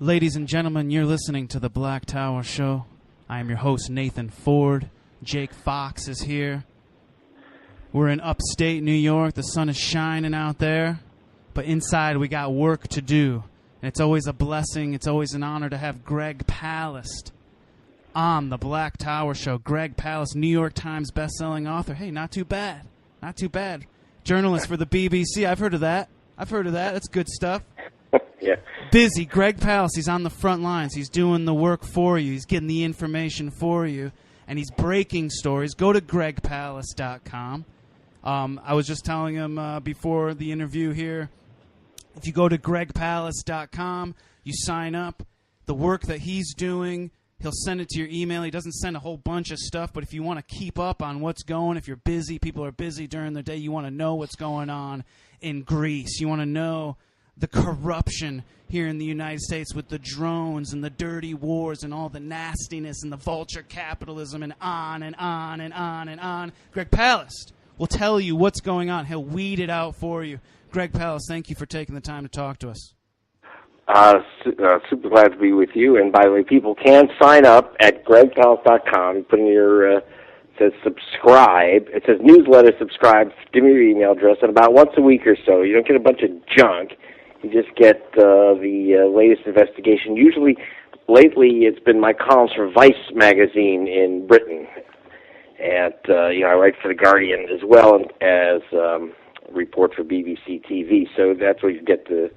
Ladies and gentlemen, you're listening to The Black Tower Show. I am your host, Nathan Ford. Jake Fox is here. We're in upstate New York. The sun is shining out there. But inside, we got work to do. And it's always a blessing. It's always an honor to have Greg Palast on The Black Tower Show. Greg Palast, New York Times bestselling author. Hey, not too bad. Not too bad. Journalist for the BBC. I've heard of that. That's good stuff. Yeah. Busy. Greg Palast, he's on the front lines. He's doing the work for you. He's getting the information for you. And he's breaking stories. Go to gregpalast.com. I was just telling him before the interview here, if you go to gregpalast.com, you sign up. The work that he's doing, he'll send it to your email. He doesn't send a whole bunch of stuff, but if you want to keep up on what's going, if you're busy, people are busy during the day, you want to know what's going on in Greece. You want to know the corruption here in the United States with the drones and the dirty wars and all the nastiness and the vulture capitalism and on and on and on and on. Greg Palast will tell you what's going on. He'll weed it out for you. Greg Palast, thank you for taking the time to talk to us. Super glad to be with you. And by the way, people can sign up at gregpalast.com. Put in your, it says subscribe. It says newsletter subscribe. Give me your email address. And about once a week or so, you don't get a bunch of junk. You just get the latest investigation. Usually, lately, it's been my columns for Vice magazine in Britain. And, I write for The Guardian as well as report for BBC TV. So that's where you get the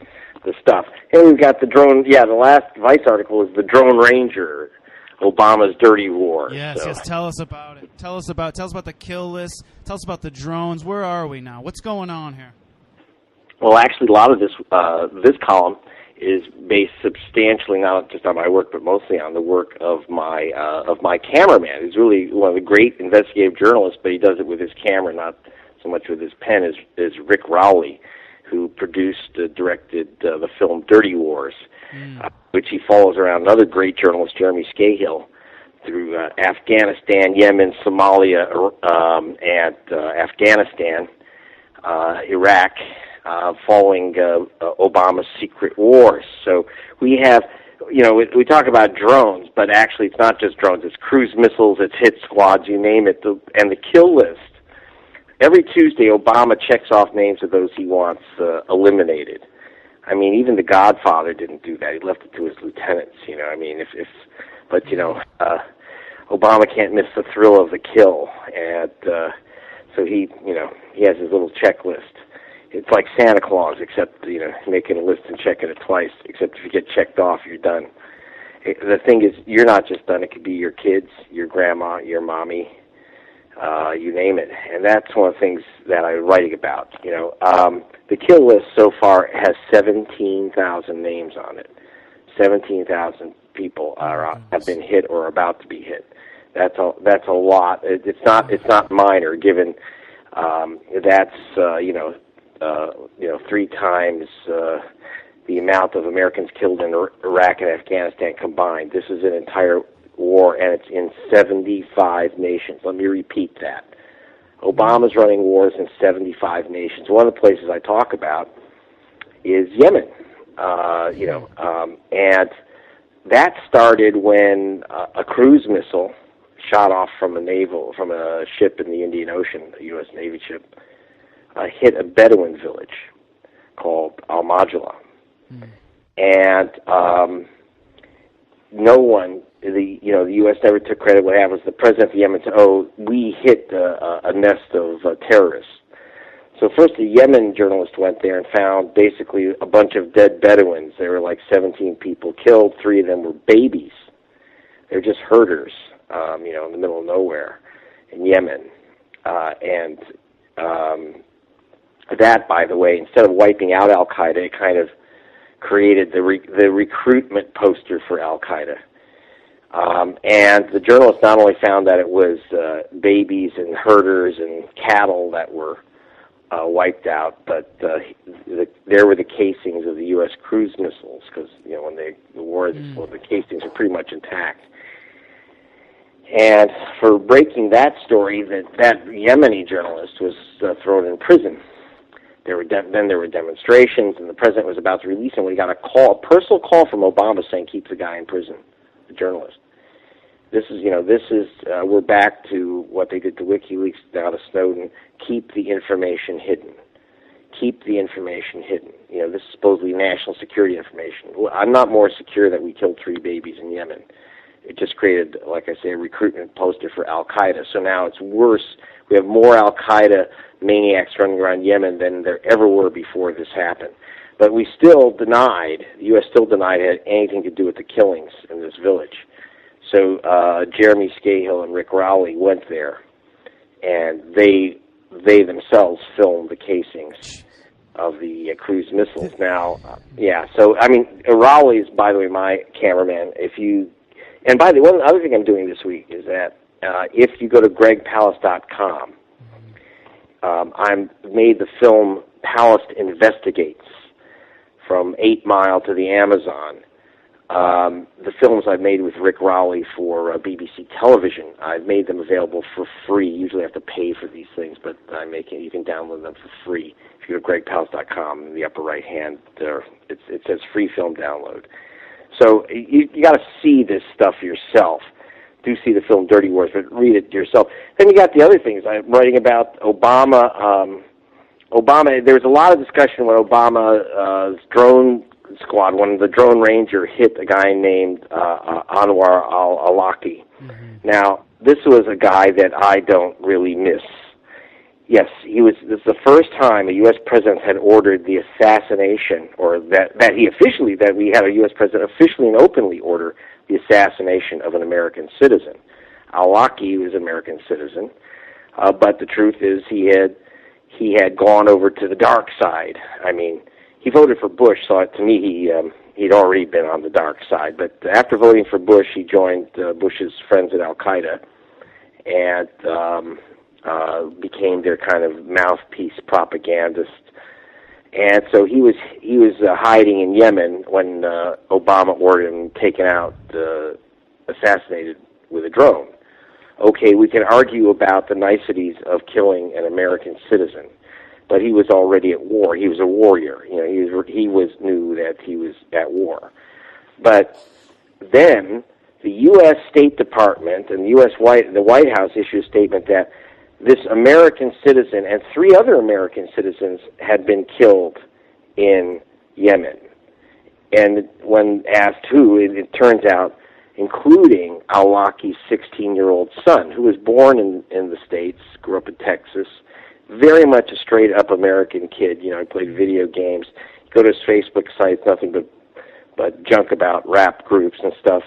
stuff. And we've got the drone. Yeah, the last Vice article is the Drone Ranger, Obama's dirty war. Yes, yes. Tell us about it. Tell us about the kill list. Tell us about the drones. Where are we now? What's going on here? Well, actually, a lot of this column is based substantially not just on my work, but mostly on the work of my cameraman. He's really one of the great investigative journalists, but he does it with his camera, not so much with his pen. Is Rick Rowley, who produced, directed the film Dirty Wars, which he follows around another great journalist, Jeremy Scahill, through Afghanistan, Yemen, Somalia, and Afghanistan, Iraq, following Obama's secret wars. So we have, we talk about drones, but actually it's not just drones. It's cruise missiles, it's hit squads, you name it, and the kill list. Every Tuesday, Obama checks off names of those he wants eliminated. I mean, even the Godfather didn't do that. He left it to his lieutenants. But Obama can't miss the thrill of the kill, and so he has his little checklist. It's like Santa Claus, except making a list and checking it twice. Except if you get checked off, you're done. The thing is, you're not just done. It could be your kids, your grandma, your mommy. You name it, and that's one of the things that I'm writing about. The kill list so far has 17,000 names on it. 17,000 people have been hit or about to be hit. That's a lot. It's not minor, given that's 3 times the amount of Americans killed in Iraq and Afghanistan combined. This is an entire war, and it's in 75 nations. Let me repeat that. Obama's running wars in 75 nations. One of the places I talk about is Yemen. And that started when a cruise missile shot off from a ship in the Indian Ocean, a U.S. Navy ship, hit a Bedouin village called Al-Majala. And no one, the U.S. never took credit. What happened was the president of Yemen said, we hit a nest of terrorists. So first the Yemen journalist went there and found basically a bunch of dead Bedouins. There were like 17 people killed. 3 of them were babies. They're just herders, in the middle of nowhere in Yemen. And that, by the way, instead of wiping out Al-Qaeda, it kind of created the recruitment poster for Al-Qaeda. And the journalist not only found that it was babies and herders and cattle that were wiped out, but there were the casings of the U.S. cruise missiles, because when the war, the casings are pretty much intact. And for breaking that story, that Yemeni journalist was thrown in prison Then there were demonstrations, and the president was about to release him when he got a personal call from Obama saying, "Keep the guy in prison, the journalist." We're back to what they did to WikiLeaks, now to Snowden. Keep the information hidden. Keep the information hidden. This is supposedly national security information. Well, I'm not more secure that we killed 3 babies in Yemen. It just created, like I say, a recruitment poster for Al-Qaeda. So now it's worse. We have more Al-Qaeda maniacs running around Yemen than there ever were before this happened. But the U.S. still denied it had anything to do with the killings in this village. So Jeremy Scahill and Rick Rowley went there, and they themselves filmed the casings of the cruise missiles. Now, so, Rowley is, by the way, my cameraman. And by the way, one other thing I'm doing this week is that if you go to gregpalast.com, I've made the film Palast Investigates, from 8 Mile to the Amazon. The films I've made with Rick Rowley for BBC Television, I've made them available for free. Usually I have to pay for these things, but you can download them for free. If you go to gregpalast.com, in the upper right hand, it says free film download. So you got to see this stuff yourself. Do see the film Dirty Wars, but read it yourself. Then you got the other things. I'm writing about Obama. There was a lot of discussion when Obama's drone squad, when the drone ranger hit a guy named Anwar al-Awlaki. Mm-hmm. Now, this was a guy that I don't really miss. Yes, this is the first time a U.S. president had ordered the assassination, or that we had a U.S. president officially and openly order the assassination of an American citizen. Al-Awlaki was an American citizen, but the truth is he had gone over to the dark side. He voted for Bush, so to me he'd already been on the dark side. But after voting for Bush, he joined Bush's friends at Al-Qaeda and became their kind of mouthpiece propagandist. And so he was hiding in Yemen when Obama ordered him taken out, assassinated with a drone. Okay, we can argue about the niceties of killing an American citizen, but he was already at war. He was a warrior. He knew that he was at war. But then the U.S. State Department and the White House issued a statement that this American citizen and 3 other American citizens had been killed in Yemen. And when asked who, it turns out, including Al-Awlaki's 16-year-old son, who was born in the States, grew up in Texas, very much a straight-up American kid. He played video games. You go to his Facebook site, it's nothing but junk about rap groups and stuff.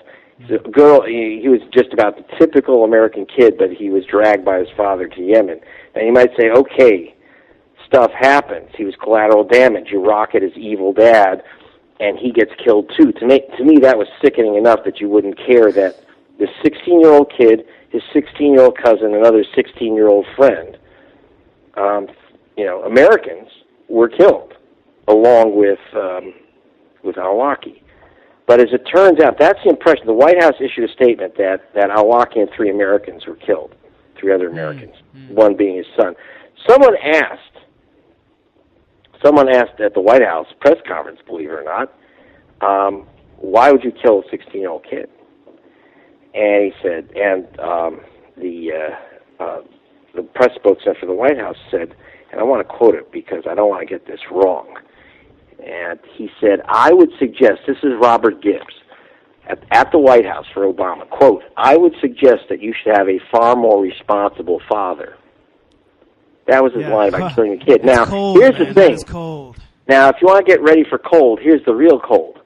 The girl, he was just about the typical American kid, but he was dragged by his father to Yemen. Now you might say, okay, stuff happens. He was collateral damage. You rocket his evil dad, and he gets killed too. To me, that was sickening enough that you wouldn't care that this 16-year-old kid, his 16-year-old cousin, another 16-year-old friend, Americans were killed along with Al-Awlaki. But as it turns out, that's the impression. The White House issued a statement that Al-Awlaki and 3 Americans were killed, 3 other Americans, one being his son. Someone asked at the White House press conference, believe it or not, why would you kill a 16-year-old kid? And he said, the press spokesman for the White House said, and I want to quote it because I don't want to get this wrong. And he said, I would suggest, this is Robert Gibbs, at the White House for Obama, quote, I would suggest that you should have a far more responsible father. That was his line about killing a kid. Now, here's the thing. Cold. Now, if you want to get ready for cold, here's the real cold.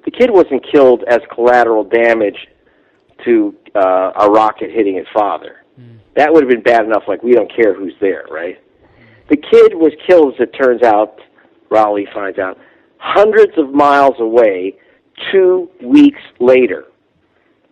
The kid wasn't killed as collateral damage to a rocket hitting his father. That would have been bad enough, like we don't care who's there, right? The kid was killed, as it turns out, Rowley finds out, hundreds of miles away 2 weeks later.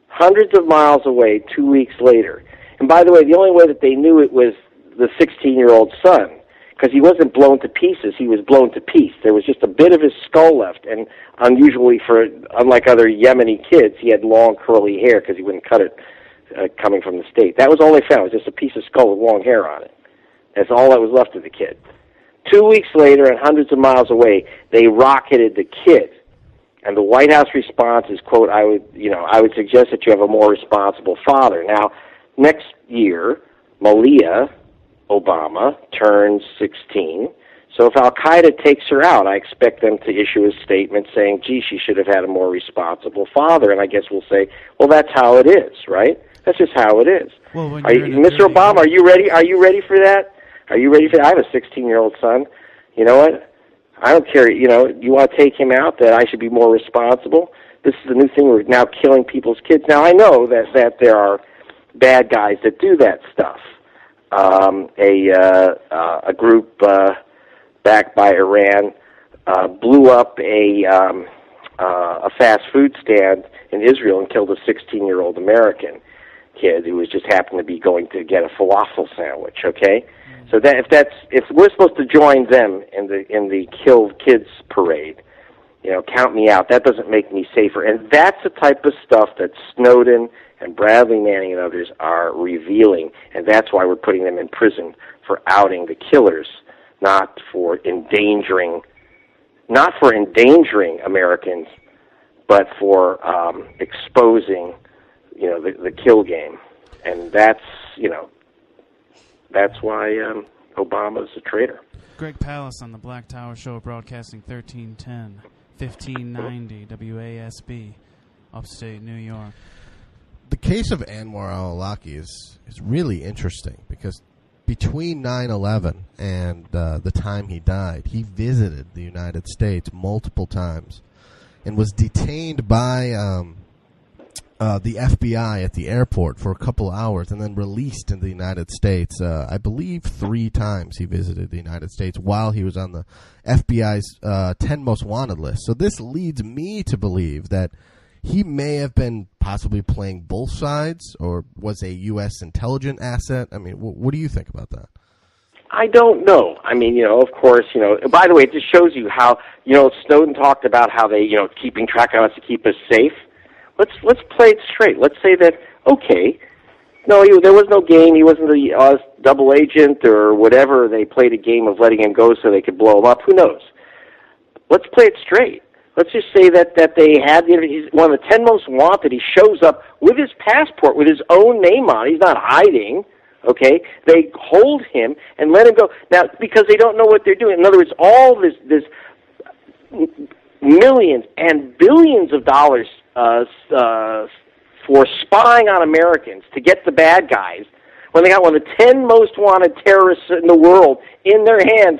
Hundreds of miles away 2 weeks later. And by the way, the only way that they knew it was the 16-year-old son, because he wasn't blown to pieces, he was blown to piece. There was just a bit of his skull left, and unlike other Yemeni kids, he had long curly hair because he wouldn't cut it coming from the state. That was all they found, was just a piece of skull with long hair on it. That's all that was left of the kid. 2 weeks later, and hundreds of miles away, they rocketed the kid. And the White House response is, quote, I would suggest that you have a more responsible father. Now, next year, Malia Obama turns 16. So if Al-Qaeda takes her out, I expect them to issue a statement saying, gee, she should have had a more responsible father. And I guess we'll say, well, that's how it is, right? That's just how it is. Well, Mr. Obama, are you ready? Are you ready for that? Are you ready for that? I have a 16-year-old son. You know what? I don't care. You want to take him out, that I should be more responsible? This is a new thing. We're now killing people's kids. Now, I know that there are bad guys that do that stuff. A group backed by Iran blew up a fast food stand in Israel and killed a 16-year-old American kid who was just happened to be going to get a falafel sandwich. Okay, so that if we're supposed to join them in the killed kids parade, count me out. That doesn't make me safer, and that's the type of stuff that Snowden and Bradley Manning and others are revealing, and that's why we're putting them in prison for outing the killers, not for endangering Americans, but for exposing, the kill game, and that's why Obama's a traitor. Greg Palast on the Black Tower Show, broadcasting 1310, 1590 WASB, upstate New York. The case of Anwar al-Awlaki is really interesting because between 9/11 and the time he died, he visited the United States multiple times and was detained by the FBI at the airport for a couple hours and then released in the United States. I believe 3 times he visited the United States while he was on the FBI's 10 most wanted list. So this leads me to believe that he may have been possibly playing both sides or was a U.S. intelligent asset. I mean, what do you think about that? I don't know. I mean, of course, by the way, it just shows you how, Snowden talked about how they, keeping track of us to keep us safe. Let's play it straight. Let's say that, okay, no, there was no game. He wasn't the double agent or whatever. They played a game of letting him go so they could blow him up. Who knows? Let's play it straight. Let's just say that they had he's one of the 10 most wanted. He shows up with his passport, with his own name on it. He's not hiding, okay? They hold him and let him go. Now, because they don't know what they're doing. In other words, all this millions and billions of dollars for spying on Americans to get the bad guys, when they got one of the 10 most wanted terrorists in the world in their hands,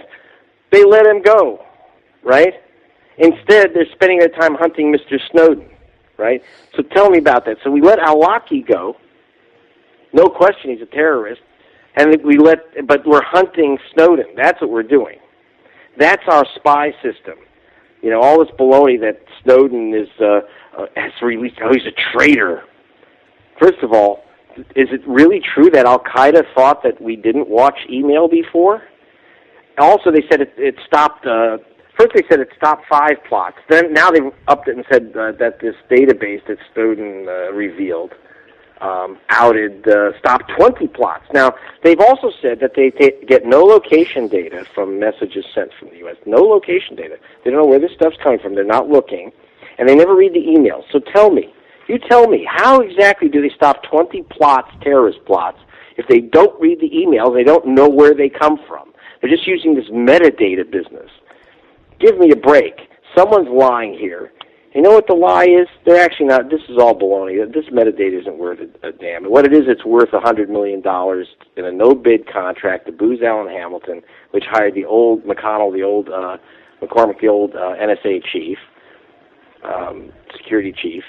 they let him go, right? Instead, they're spending their time hunting Mr. Snowden, right? So tell me about that. So we let al-Awlaki go. No question, he's a terrorist. And but we're hunting Snowden. That's what we're doing. That's our spy system. All this baloney that Snowden has released. Oh, he's a traitor. First of all, is it really true that Al-Qaeda thought that we didn't watch email before? Also, they said it stopped. First, they said it stopped 5 plots. Then, now they've upped it and said that this database that Snowden revealed stopped 20 plots. Now, they've also said that they get no location data from messages sent from the U.S. No location data. They don't know where this stuff's coming from. They're not looking, and they never read the emails. So tell me, how exactly do they stop 20 plots, terrorist plots, if they don't read the emails, they don't know where they come from? They're just using this metadata business. Give me a break. Someone's lying here. You know what the lie is? They're actually not. This is all baloney. This metadata isn't worth a damn. What it is, it's worth $100 million in a no-bid contract to Booz Allen Hamilton, which hired the old McConnell, McCormick, the old NSA chief, security chief.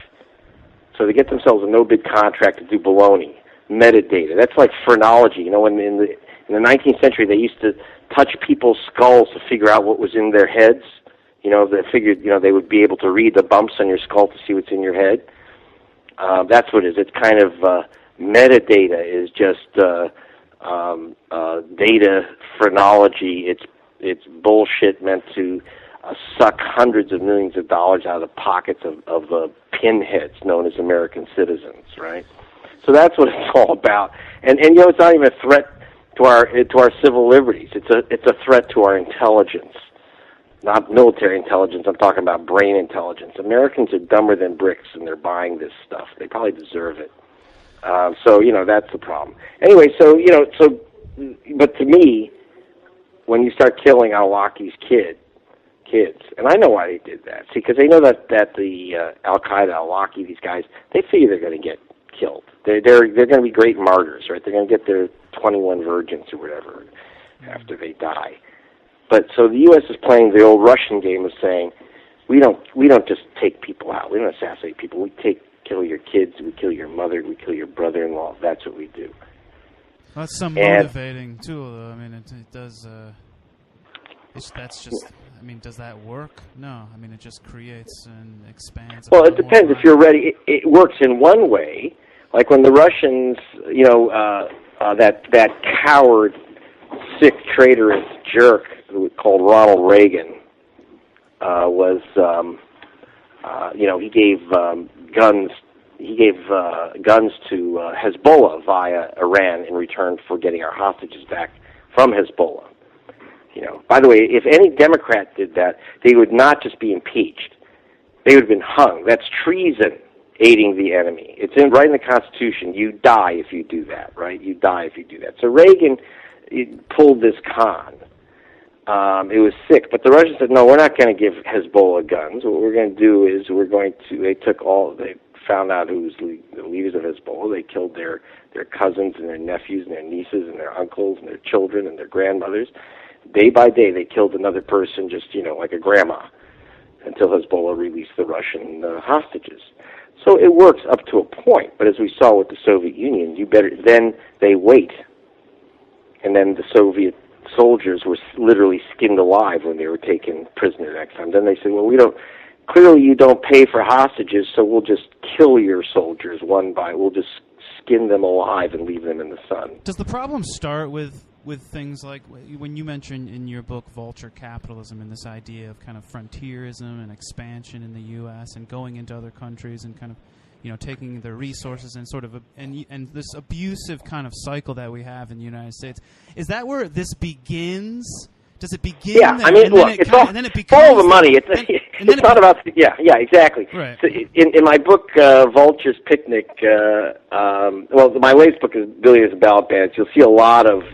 So they get themselves a no-bid contract to do baloney, metadata. That's like phrenology. In the 19th century, they used to touch people's skulls to figure out what was in their heads. They figured, they would be able to read the bumps on your skull to see what's in your head. That's what it is. It's kind of metadata is just data phrenology. It's bullshit meant to suck hundreds of millions of dollars out of the pockets of pinheads known as American citizens, right? So that's what it's all about. And it's not even a threat to our civil liberties. It's a threat to our intelligence, not military intelligence. I'm talking about brain intelligence. Americans are dumber than bricks, and they're buying this stuff. They probably deserve it. So that's the problem. Anyway, but to me, when you start killing al-Awlaki's kids, and I know why they did that. See, because they know that the Al-Qaeda, al-Awlaki, these guys, they figure they're going to get killed. They're going to be great martyrs, right? They're going to get their 21 virgins or whatever after they die. But so the U.S. is playing the old Russian game of saying, we don't just take people out. We don't assassinate people. We kill your kids. We kill your mother. We kill your brother-in-law. That's what we do. Well, that's some motivating tool, though. I mean, it does. That's just. I mean, does that work? No. I mean, it just creates and expands. Well, it depends if you're ready. It works in one way, like when the Russians, that coward, sick, traitorous jerk called Ronald Reagan he gave guns. He gave guns to Hezbollah via Iran in return for getting our hostages back from Hezbollah. By the way, if any Democrat did that, they would not just be impeached; they would have been hung. That's treason, aiding the enemy. It's right in the Constitution. You die if you do that, right? You die if you do that. So Reagan pulled this con. It was sick, but the Russians said, no, we're not going to give Hezbollah guns. What we're going to do is they found out who was the leaders of Hezbollah. They killed their cousins and their nephews and their nieces and their uncles and their children and their grandmothers. Day by day, they killed another person, just, like a grandma, until Hezbollah released the Russian hostages. So it works up to a point, but as we saw with the Soviet Union, then they wait. And then the Soviet soldiers were literally skinned alive when they were taken prisoner next time. Then they said, well, clearly you don't pay for hostages, so we'll just kill your soldiers we'll just skin them alive and leave them in the sun. Does the problem start with things like when you mentioned in your book Vulture Capitalism and this idea of kind of frontierism and expansion in the U.S. and going into other countries and kind of taking their resources and sort of and this abusive kind of cycle that we have in the United States? Is that where this begins? Does it begin? Yeah, there? I mean, look, it's all the money. It's not about. Yeah, exactly. Right. So in my book, Vulture's Picnic, my latest book is Billions of Ballot Bands. You'll see a lot of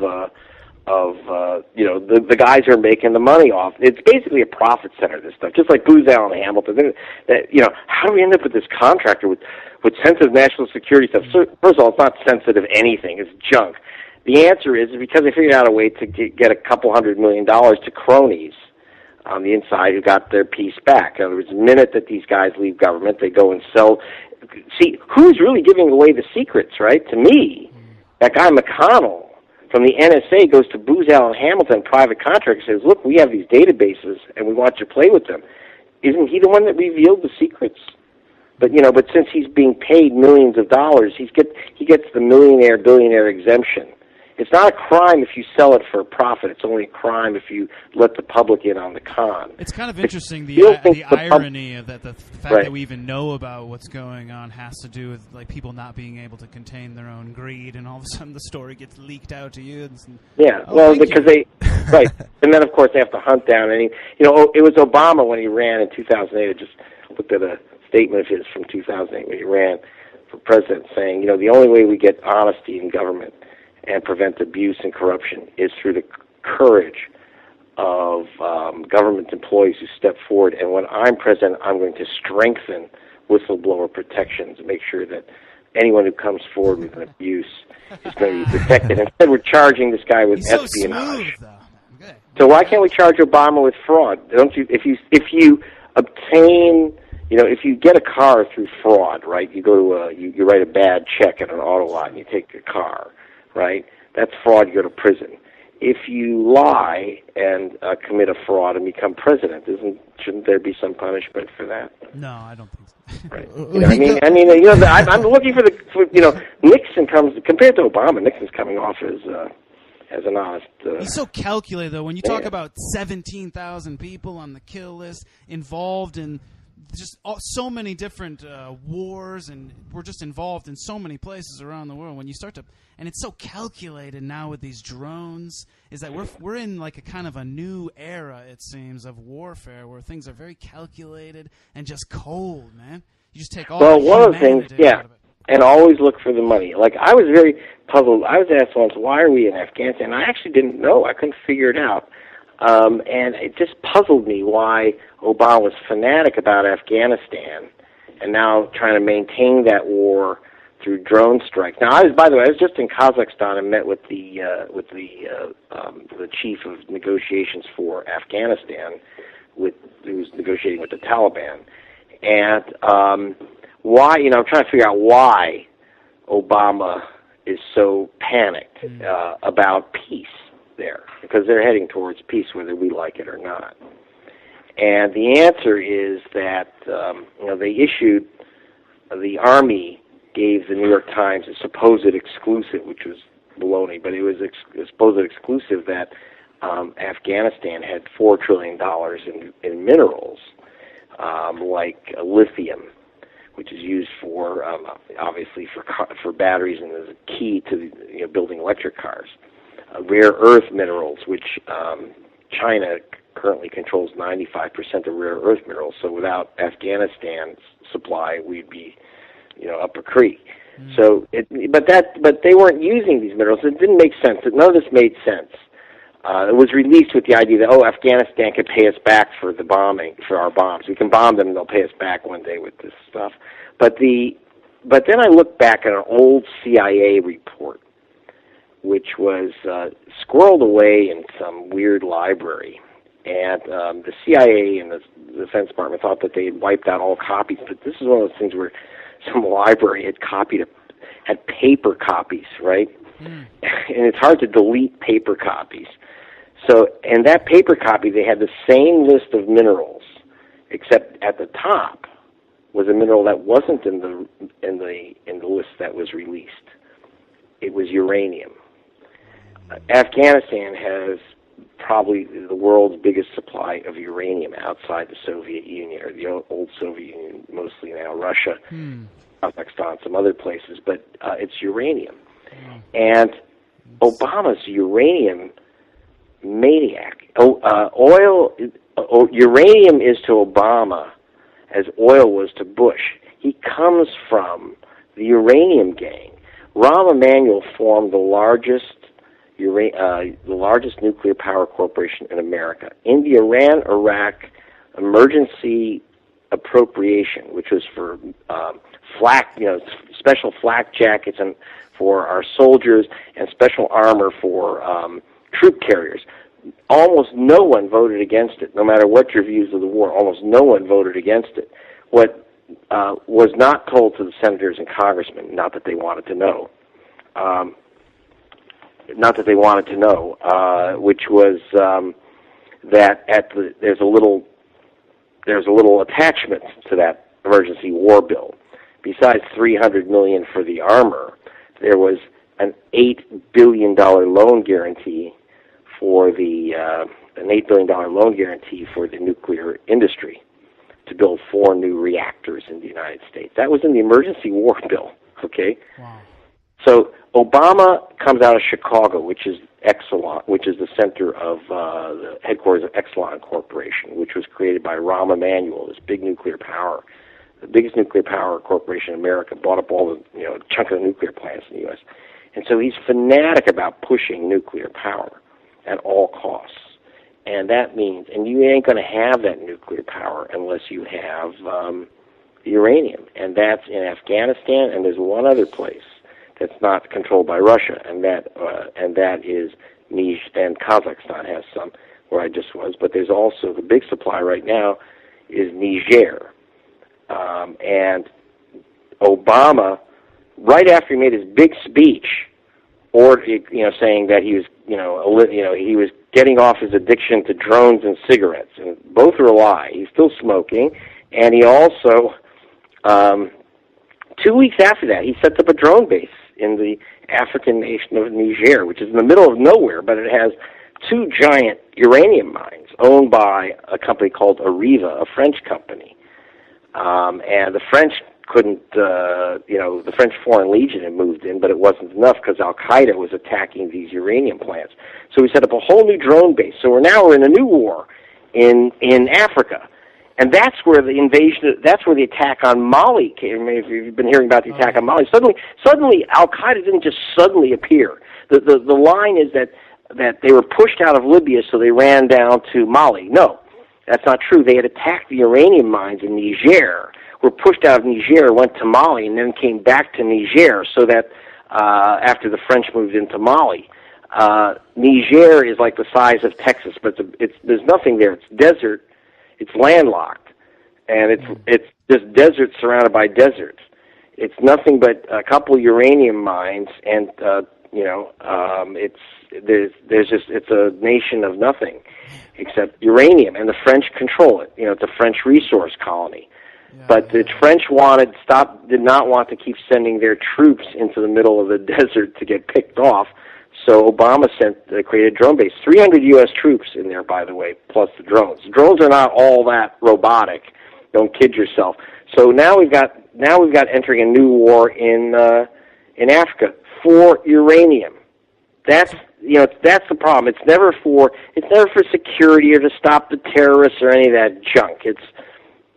the guys who are making the money off. It's basically a profit center. This stuff, just like Booz Allen Hamilton. How do we end up with this contractor with sensitive national security stuff? So, first of all, it's not sensitive anything. It's junk. The answer is because they figured out a way to get a couple $100 million to cronies on the inside who got their piece back. In other words, the minute that these guys leave government, they go and sell. See, who's really giving away the secrets, right? To me, that guy McConnell from the NSA goes to Booz Allen Hamilton, private contractor, and says, look, we have these databases, and we want you to play with them. Isn't he the one that revealed the secrets? But since he's being paid millions of dollars, he gets the billionaire exemption. It's not a crime if you sell it for a profit. It's only a crime if you let the public in on the con. It's kind of interesting, the irony of that, the fact that we even know about what's going on has to do with people not being able to contain their own greed, and all of a sudden the story gets leaked out to you. Because they right, and then of course they have to hunt down any. It was Obama when he ran in 2008. I just looked at a statement of his from 2008 when he ran for president, saying, the only way we get honesty in government and prevent abuse and corruption is through the courage of government employees who step forward. And when I'm president, I'm going to strengthen whistleblower protections and make sure that anyone who comes forward with an abuse is going to be protected. Instead, we're charging this guy with espionage. So smooth, though. Okay. So why can't we charge Obama with fraud? Don't you? If you obtain, if you get a car through fraud, right? You go to you write a bad check at an auto lot and you take a car. Right? That's fraud. You go to prison. If you lie and commit a fraud and become president, shouldn't there be some punishment for that? No, I don't think so. Right. I'm looking for Nixon comes compared to Obama. Nixon's coming off as an honest. He's so calculated, though. When you talk about 17,000 people on the kill list involved in just so many different wars, and we're just involved in so many places around the world. When you start to, and it's so calculated now with these drones, is that we're in like a kind of a new era, it seems, of warfare where things are very calculated and just cold, man. You just take all the one of the things, humanity out of it. and always look for the money. Like, I was very puzzled. I was asked once, why are we in Afghanistan? I actually didn't know. I couldn't figure it out. And it just puzzled me why Obama was fanatic about Afghanistan and now trying to maintain that war through drone strikes. Now, by the way, I was just in Kazakhstan and met with the chief of negotiations for Afghanistan, who's negotiating with the Taliban. And why, I'm trying to figure out why Obama is so panicked about peace there, because they're heading towards peace whether we like it or not. And the answer is that they issued, the Army gave the New York Times a supposed exclusive, which was baloney, but it was a supposed exclusive that Afghanistan had $4 trillion in minerals, like lithium, which is used for obviously for batteries and is a key to building electric cars. Rare earth minerals, which China currently controls 95% of rare earth minerals. So without Afghanistan's supply, we'd be, up a creek. So, but they weren't using these minerals. It didn't make sense. None of this made sense. It was released with the idea that Afghanistan could pay us back for the bombing, for our bombs. We can bomb them, and they'll pay us back one day with this stuff. But then I looked back at an old CIA report, which was squirreled away in some weird library. And the CIA and the Defense Department thought that they had wiped out all copies, but this is one of those things where some library had paper copies, right? And it's hard to delete paper copies. So, in that paper copy, they had the same list of minerals, except at the top was a mineral that wasn't in the list that was released. It was uranium. Afghanistan has probably the world's biggest supply of uranium outside the Soviet Union, or the old Soviet Union, mostly now Russia, Kazakhstan, some other places, but it's uranium. And Obama's uranium maniac. Uranium is to Obama as oil was to Bush. He comes from the uranium gang. Rahm Emanuel formed the largest nuclear power corporation in America. In the Iran-Iraq emergency appropriation, which was for special flak jackets and for our soldiers and special armor for troop carriers, almost no one voted against it, no matter what your views of the war. Almost no one voted against it. What was not told to the senators and congressmen, not that they wanted to know, which was that there's a little attachment to that emergency war bill. Besides $300 million for the armor, there was an $8 billion loan guarantee for the nuclear industry to build 4 new reactors in the United States. That was in the emergency war bill. Okay. Wow. So Obama comes out of Chicago, which is Exelon, which is the center of the headquarters of Exelon Corporation, which was created by Rahm Emanuel, this big nuclear power, the biggest nuclear power corporation in America, bought up all the chunk of the nuclear plants in the U.S. And so he's fanatic about pushing nuclear power at all costs. And that means, and you ain't going to have that nuclear power unless you have uranium. And that's in Afghanistan, and there's one other place that's not controlled by Russia, and that is Niger, and Kazakhstan has some, where I just was. But there's also the big supply right now is Niger. And Obama, right after he made his big speech, or saying that he was, he was getting off his addiction to drones and cigarettes, and both are a lie. He's still smoking, and he also, 2 weeks after that, he sets up a drone base in the African nation of Niger, which is in the middle of nowhere, but it has 2 giant uranium mines owned by a company called Areva, a French company. And the French couldn't, the French Foreign Legion had moved in, but it wasn't enough because Al-Qaeda was attacking these uranium plants. So we set up a whole new drone base. So we're in a new war in Africa. And that's where the attack on Mali came. I mean, if you've been hearing about the attack on Mali, suddenly Al-Qaeda didn't just suddenly appear. The line is that they were pushed out of Libya, so they ran down to Mali. No, that's not true. They had attacked the uranium mines in Niger, were pushed out of Niger, went to Mali, and then came back to Niger, so that after the French moved into Mali. Niger is like the size of Texas, but there's nothing there. It's desert. It's landlocked, and it's just desert surrounded by deserts. It's nothing but a couple of uranium mines, and it's a nation of nothing except uranium, and the French control it. It's a French resource colony. But the French did not want to keep sending their troops into the middle of the desert to get picked off. So Obama created a drone base. 300 U.S. troops in there, by the way, plus the drones. Drones are not all that robotic. Don't kid yourself. So now we've got entering a new war in Africa for uranium. That's the problem. It's never for security or to stop the terrorists or any of that junk. It's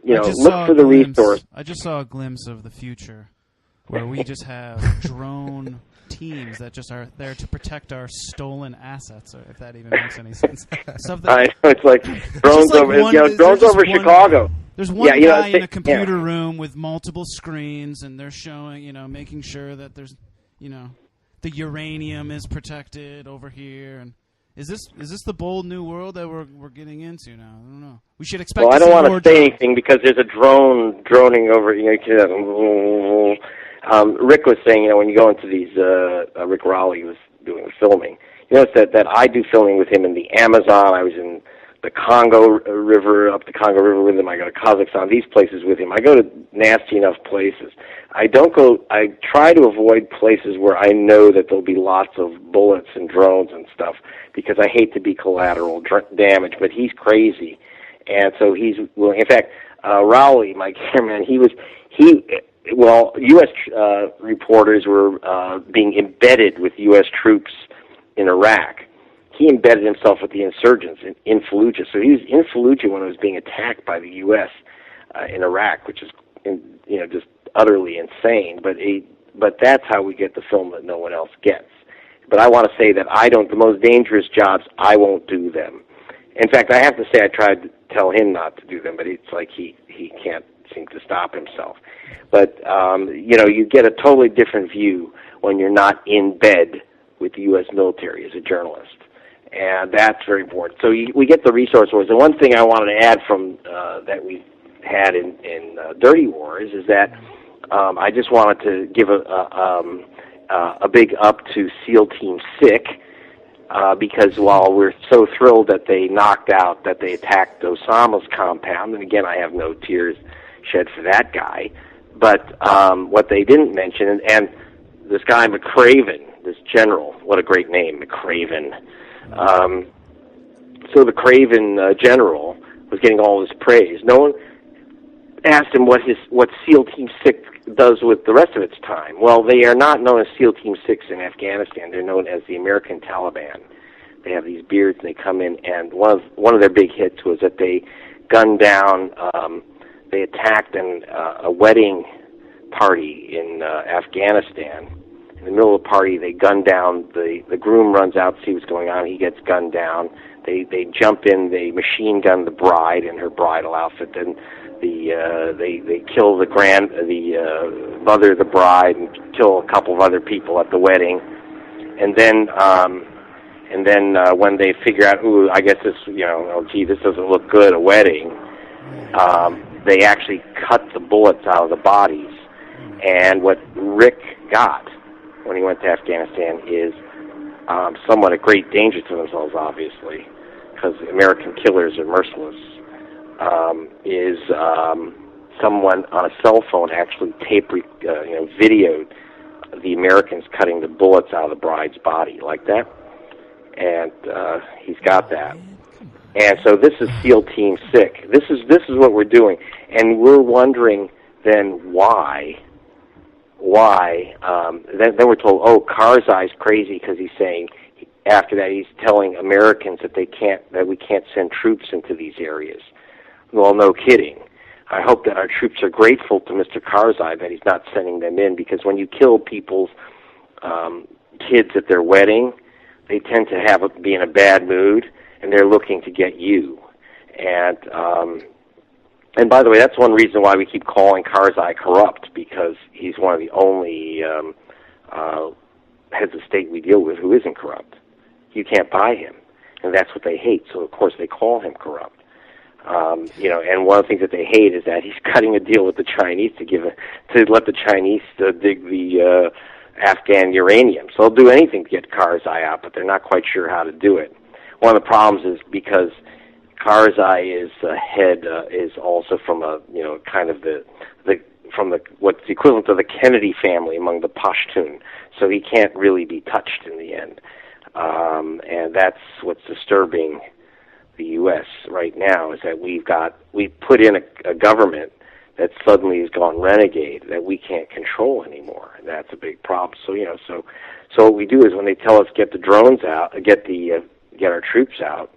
look for the resource. I just saw a glimpse of the future where we just have drone teams that just are there to protect our stolen assets, if that even makes any sense. I know, it's like drones over Chicago. There's one guy in a computer room with multiple screens, and they're showing, making sure that there's, the uranium is protected over here. And is this the bold new world that we're getting into now? I don't know. We should expect. Well, I don't want to say anything because there's a drone droning over. Rick was saying, when you go into these, Rick Raleigh was doing the filming. You notice that I do filming with him in the Amazon. I was in the Congo River, up the Congo River with him. I go to Kazakhstan, these places with him. I go to nasty enough places. I try to avoid places where I know that there'll be lots of bullets and drones and stuff because I hate to be collateral damage, but he's crazy. And so in fact, Raleigh, my cameraman, U.S. reporters were being embedded with U.S. troops in Iraq. He embedded himself with the insurgents in Fallujah. So he was in Fallujah when it was being attacked by the U.S. In Iraq, which is just utterly insane. But that's how we get the film that no one else gets. But I want to say that the most dangerous jobs, I won't do them. In fact, I have to say I tried to tell him not to do them, but it's like he can't seem to stop himself. But, you get a totally different view when you're not in bed with the U.S. military as a journalist. And that's very important. So we get the resource wars. And one thing I wanted to add from that we had in Dirty Wars is that I just wanted to give a big up to SEAL Team Sick because while we're so thrilled that they attacked Osama's compound, and again, I have no tears shed for that guy, but what they didn't mention, and this guy McCraven, this general, what a great name, McCraven. So the Craven general was getting all this praise. No one asked him what SEAL Team 6 does with the rest of its time. Well, they are not known as SEAL Team 6 in Afghanistan. They're known as the American Taliban. They have these beards, and they come in, and one of their big hits was that they gunned down, they attacked a wedding party in Afghanistan. In the middle of the party, they gun down. The groom runs out to see what's going on. He gets gunned down. They jump in. They machine gun the bride in her bridal outfit. Then they kill the mother of the bride and kill a couple of other people at the wedding. And then when they figure out, I guess this, this doesn't look good, a wedding. They actually cut the bullets out of the bodies. And what Rick got when he went to Afghanistan is somewhat a great danger to themselves, obviously, because American killers are merciless, is someone on a cell phone actually videoed the Americans cutting the bullets out of the bride's body like that. And he's got that. And so this is SEAL Team Sick. This is what we're doing, and we're wondering then why. Then we're told, oh, Karzai's crazy because he's saying. After that, he's telling Americans that we can't send troops into these areas. Well, no kidding. I hope that our troops are grateful to Mr. Karzai that he's not sending them in, because when you kill people's kids at their wedding, they tend to be in a bad mood, and they're looking to get you. And by the way, that's one reason why we keep calling Karzai corrupt, because he's one of the only heads of state we deal with who isn't corrupt. You can't buy him, and that's what they hate. So of course they call him corrupt. And one of the things that they hate is that he's cutting a deal with the Chinese to let the Chinese dig the Afghan uranium. So they'll do anything to get Karzai out, but they're not quite sure how to do it. One of the problems is because Karzai is also from what's the equivalent of the Kennedy family among the Pashtun. So he can't really be touched in the end. And that's what's disturbing the U.S. right now, is that we've put in a government that suddenly has gone renegade, that we can't control anymore. And that's a big problem. So what we do is, when they tell us get the drones out, get our troops out,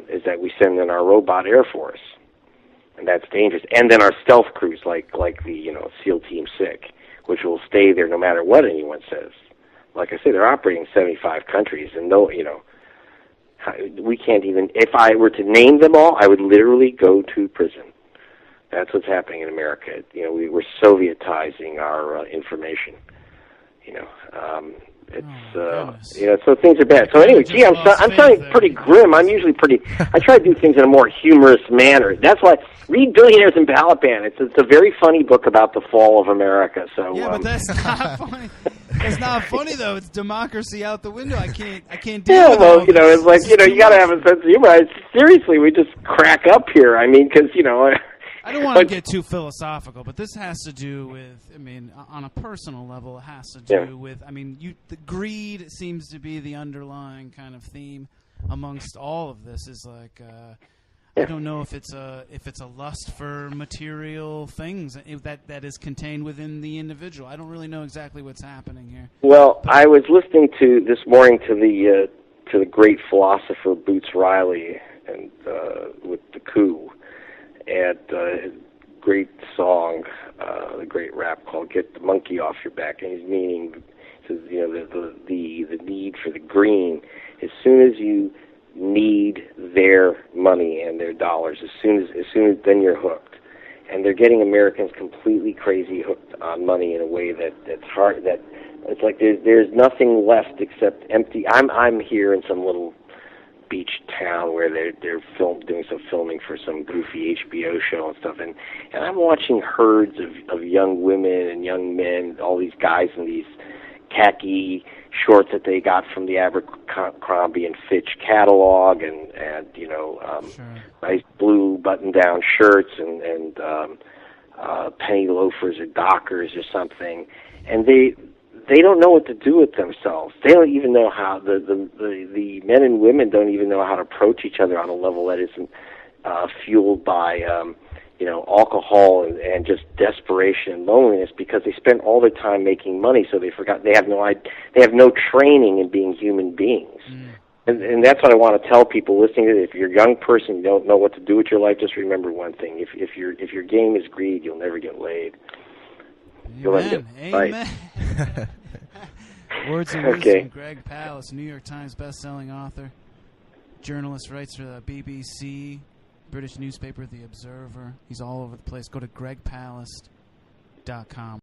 is that we send in our robot Air Force, and that's dangerous. And then our stealth crews, like the SEAL Team Sick, which will stay there no matter what anyone says. Like I say, they're operating in 75 countries, and we can't even. If I were to name them all, I would literally go to prison. That's what's happening in America. We're Sovietizing our information. So things are bad. So anyway, gee, I'm sounding pretty grim. I'm usually I try to do things in a more humorous manner. That's why read Billionaires in Balaban. It's a very funny book about the fall of America. So yeah, but that's not funny. It's not funny though. It's democracy out the window. I can't deal with all this. It's like you got to have a sense of humor. Seriously, we just crack up here. I mean, because I don't want to get too philosophical, but this has to do with, on a personal level, it has to do with, the greed seems to be the underlying kind of theme amongst all of this. Is like, I don't know if it's a lust for material things that is contained within the individual. I don't really know exactly what's happening here. Well, I was listening this morning to the great philosopher Boots Riley and with the coup. And a great song, a great rap called "Get the Monkey Off Your Back," and he's meaning, says, the need for the green. As soon as you need their money and their dollars, as soon as then you're hooked. And they're getting Americans completely crazy hooked on money in a way that's hard. That it's like there's nothing left except empty. I'm here in some little beach town where they're doing some filming for some goofy HBO show and stuff, and I'm watching herds of young women and young men, all these guys in these khaki shorts that they got from the Abercrombie and Fitch catalog, and nice blue button-down shirts and penny loafers or Dockers or something, and they don't know what to do with themselves. They don't even know how the men and women don't even know how to approach each other on a level that isn't fueled by alcohol and just desperation and loneliness, because they spend all their time making money, so they have no training in being human beings. And that's what I want to tell people listening to this. If you're a young person, you don't know what to do with your life, just remember one thing: if your game is greed, you'll never get laid. Amen. Words of wisdom. Greg Palast, New York Times best-selling author, journalist, writes for the BBC, British newspaper The Observer. He's all over the place. Go to gregpalast.com.